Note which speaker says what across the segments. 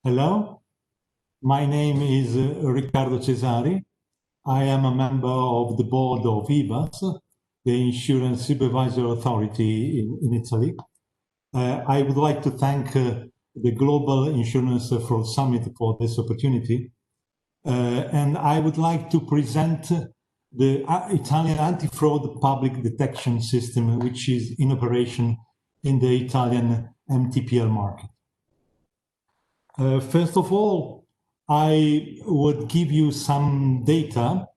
Speaker 1: Hello, my name is Riccardo Cesari. I am a member of the board of IVAS, the Insurance Supervisor Authority in Italy. I would like to thank the Global Insurance Fraud Summit for this opportunity. And I would like to present the Italian anti-fraud public detection system, which is in operation in the Italian MTPL market. First of all, I would give you some data.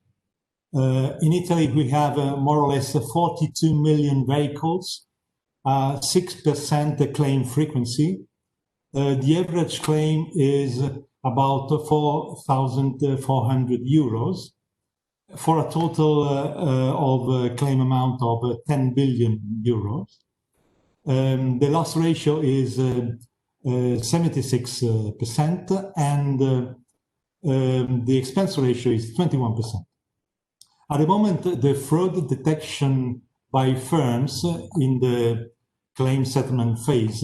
Speaker 1: In Italy, we have more or less 42 million vehicles, 6% claim frequency. The average claim is about 4,400 euros for a total of claim amount of 10 billion euros. The loss ratio is 76%, and the expense ratio is 21%. At the moment, the fraud detection by firms in the claim settlement phase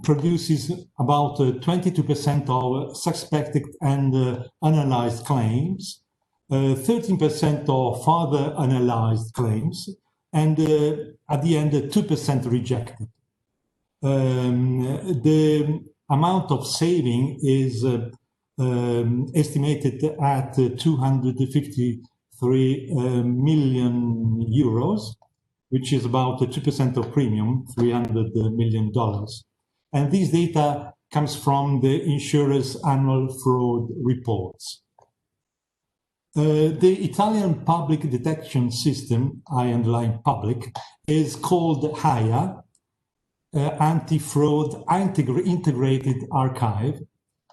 Speaker 1: produces about 22% of suspected and analyzed claims, 13% of further analyzed claims, and at the end, 2% rejected. The amount of saving is estimated at 253 million euros, which is about 2% of premium, $300 million. And this data comes from the insurer's annual fraud reports. The Italian public detection system, I underline public, is called HAIA, Anti-Fraud Integrated Archive.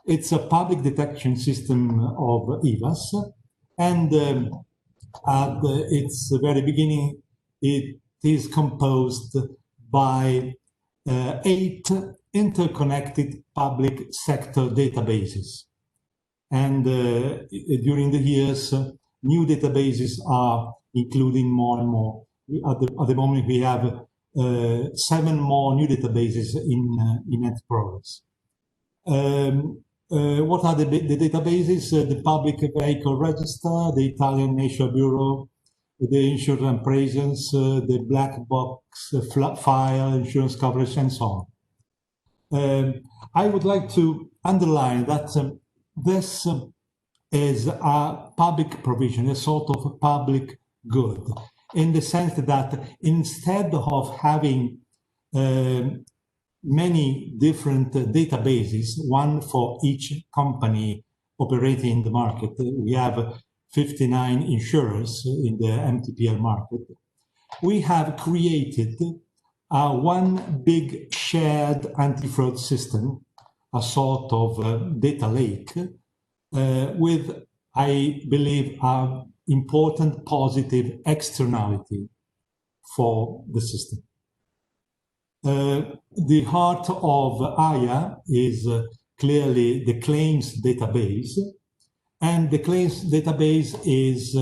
Speaker 1: It's a public detection system of IVAS, and at its very beginning, it is composed by 8 interconnected public sector databases. And during the years, new databases are including more and more. At the moment, we have 7 more new databases in progress. What are the databases? The Public Vehicle Register, the Italian National Bureau, the Insurance Appraisals, the Black Box File, insurance coverage, and so on. I would like to underline that this is a public provision, a sort of public good, in the sense that instead of having many different databases, one for each company operating in the market, we have 59 insurers in the MTPL market, we have created one big shared anti-fraud system, a sort of data lake, with, I believe, an important positive externality for the system. The heart of AIA is clearly the claims database, and the claims database is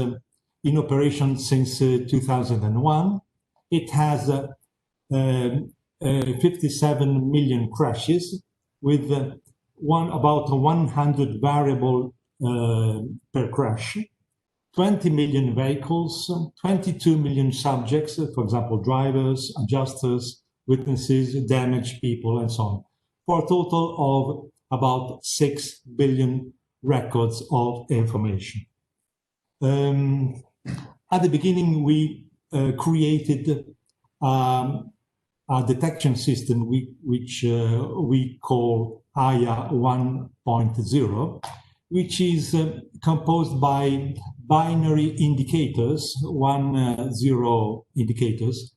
Speaker 1: in operation since 2001. It has 57 million crashes with about 100 variable per crash, 20 million vehicles, 22 million subjects, for example, drivers, adjusters, witnesses, damaged people, and so on, for a total of about 6 billion records of information. At the beginning, we created a detection system which we call AIA 1.0, which is composed by binary indicators, 1-0 indicators,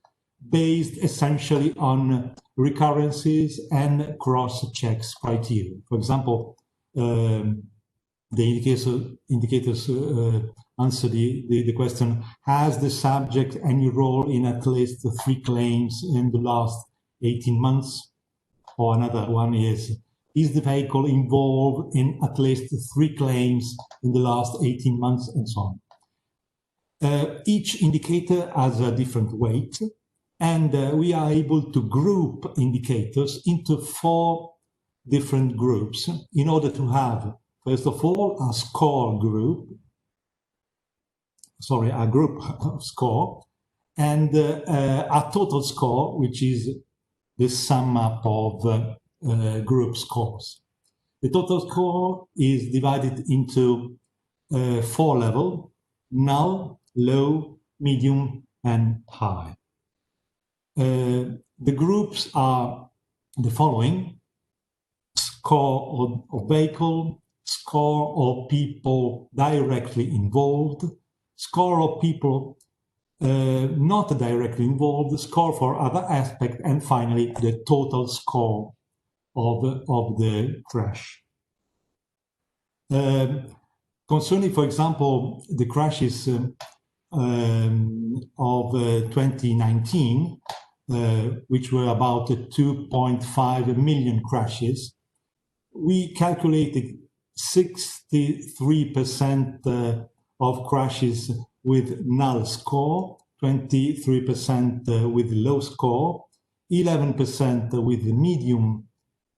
Speaker 1: based essentially on recurrences and cross-checks criteria. For example, the indicators answer the question, has the subject any role in at least 3 claims in the last 18 months? Or another one is the vehicle involved in at least 3 claims in the last 18 months, and so on. Each indicator has a different weight, and we are able to group indicators into 4 different groups in order to have, first of all, a score group, sorry, a group score, and a total score, which is the sum up of group scores. The total score is divided into 4 levels: null, low, medium, and high. The groups are the following: score of vehicle, score of people directly involved, score of people not directly involved, score for other aspects, and finally the total score of the crash. Concerning, for example, the crashes of 2019, which were about 2.5 million crashes, we calculated 63% of crashes with null score, 23% with low score, 11% with medium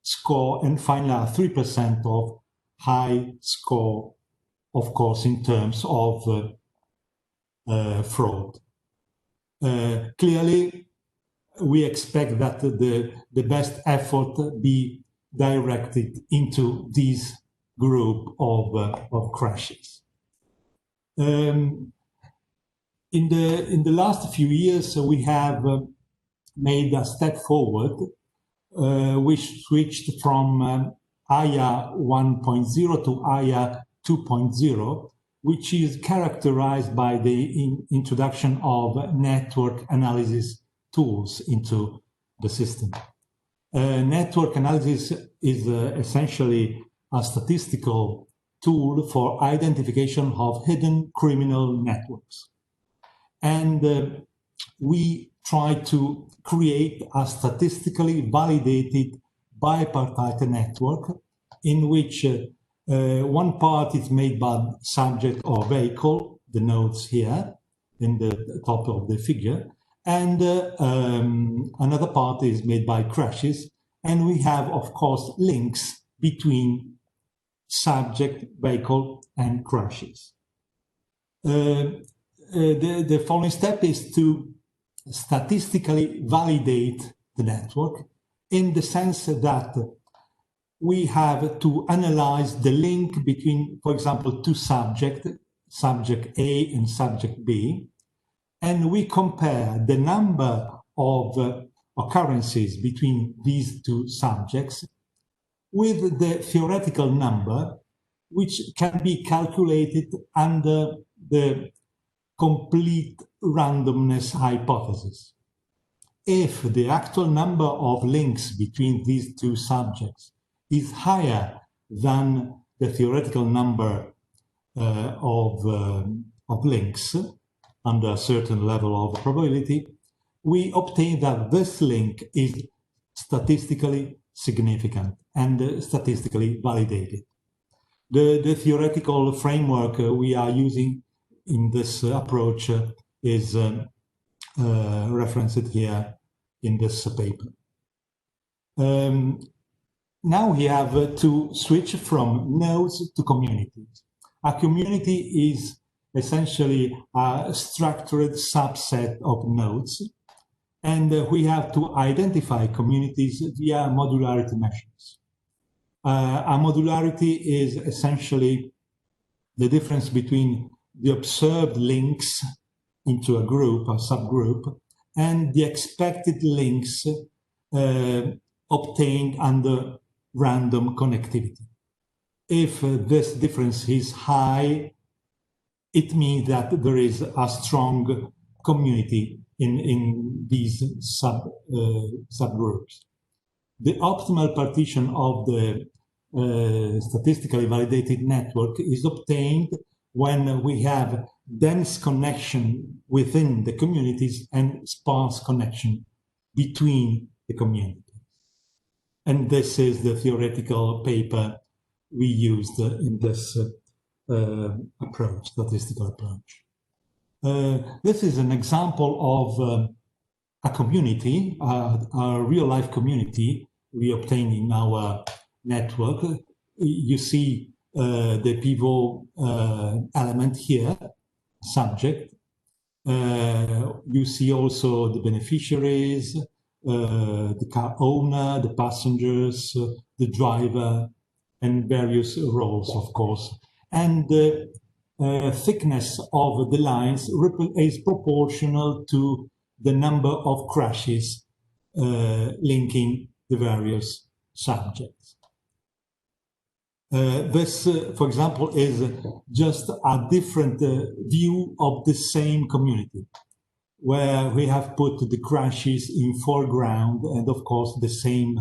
Speaker 1: score, and finally 3% of high score, of course, in terms of fraud. Clearly, we expect that the best effort be directed into this group of crashes. In the last few years, we have made a step forward, which switched from IA 1.0 to IA 2.0, which is characterized by the introduction of network analysis tools into the system. Network analysis is essentially a statistical tool for identification of hidden criminal networks. And we try to create a statistically validated bipartite network in which one part is made by subject or vehicle, the nodes here in the top of the figure, and another part is made by crashes, and we have, of course, links between subject, vehicle, and crashes. The following step is to statistically validate the network in the sense that we have to analyze the link between, for example, two subjects, subject A and subject B, and we compare the number of occurrences between these two subjects with the theoretical number, which can be calculated under the complete randomness hypothesis. If the actual number of links between these two subjects is higher than the theoretical number of links under a certain level of probability, we obtain that this link is statistically significant and statistically validated. The theoretical framework we are using in this approach is referenced here in this paper. Now we have to switch from nodes to communities. A community is essentially a structured subset of nodes, and we have to identify communities via modularity measures. A modularity is essentially the difference between the observed links into a group, a subgroup, and the expected links obtained under random connectivity. If this difference is high, it means that there is a strong community in these subgroups. The optimal partition of the statistically validated network is obtained when we have dense connection within the communities and sparse connection between the communities. And this is the theoretical paper we used in this approach, statistical approach. This is an example of a community, a real-life community we obtained in our network. You see the pivot element here, subject. You see also the beneficiaries, the car owner, the passengers, the driver, and various roles, of course. And the thickness of the lines is proportional to the number of crashes linking the various subjects. This, for example, is just a different view of the same community, where we have put the crashes in foreground and, of course, the same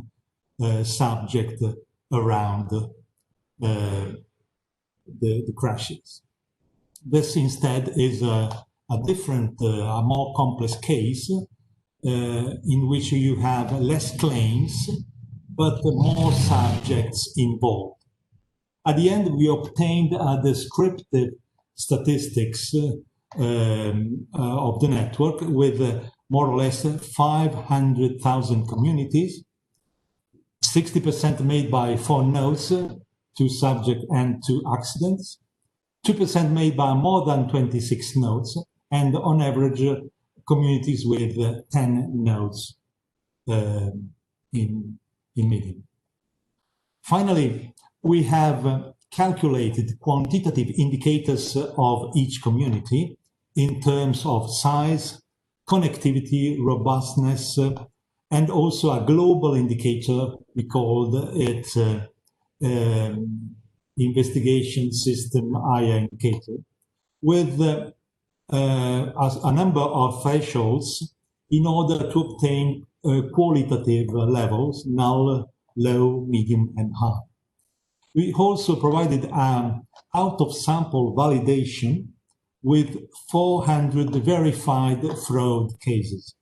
Speaker 1: subject around the crashes. This instead is a different, a more complex case in which you have less claims, but more subjects involved. At the end, we obtained a descriptive statistics of the network with more or less 500,000 communities, 60% made by 4 nodes, 2 subject and 2 accidents, 2% made by more than 26 nodes, and on average, communities with 10 nodes in median. Finally, we have calculated quantitative indicators of each community in terms of size, connectivity, robustness, and also a global indicator. We called it investigation system IA indicator, with a number of thresholds in order to obtain qualitative levels, null, low, medium, and high. We also provided out-of-sample validation with 400 verified fraud cases.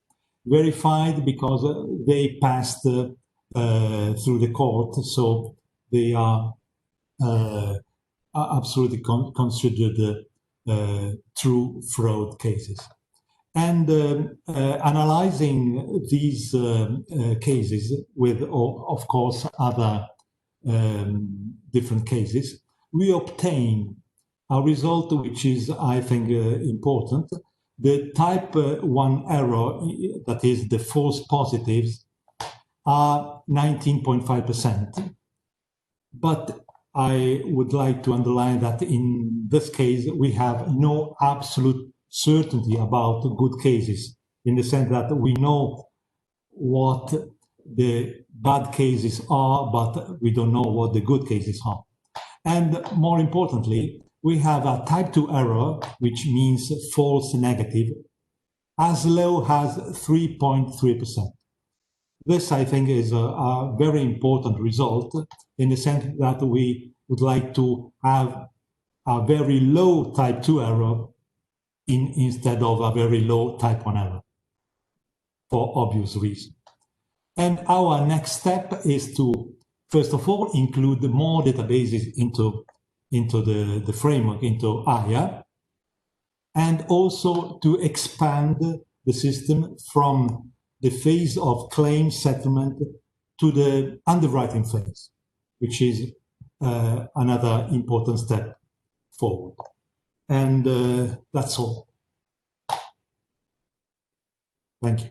Speaker 1: Verified because they passed through the court, so they are absolutely considered true fraud cases. And analyzing these cases with, of course, other different cases, we obtain a result which is, I think, important. The type 1 error, that is the false positives, are 19.5%. But I would like to underline that in this case, we have no absolute certainty about good cases, in the sense that we know what the bad cases are, but we don't know what the good cases are. And more importantly, we have a type 2 error, which means false negative, as low as 3.3%. This, I think, is a very important result, in the sense that we would like to have a very low type 2 error instead of a very low type 1 error, for obvious reasons. And our next step is to, first of all, include more databases into the framework, into AIA, and also to expand the system from the phase of claim settlement to the underwriting phase, which is another important step forward. And that's all. Thank you.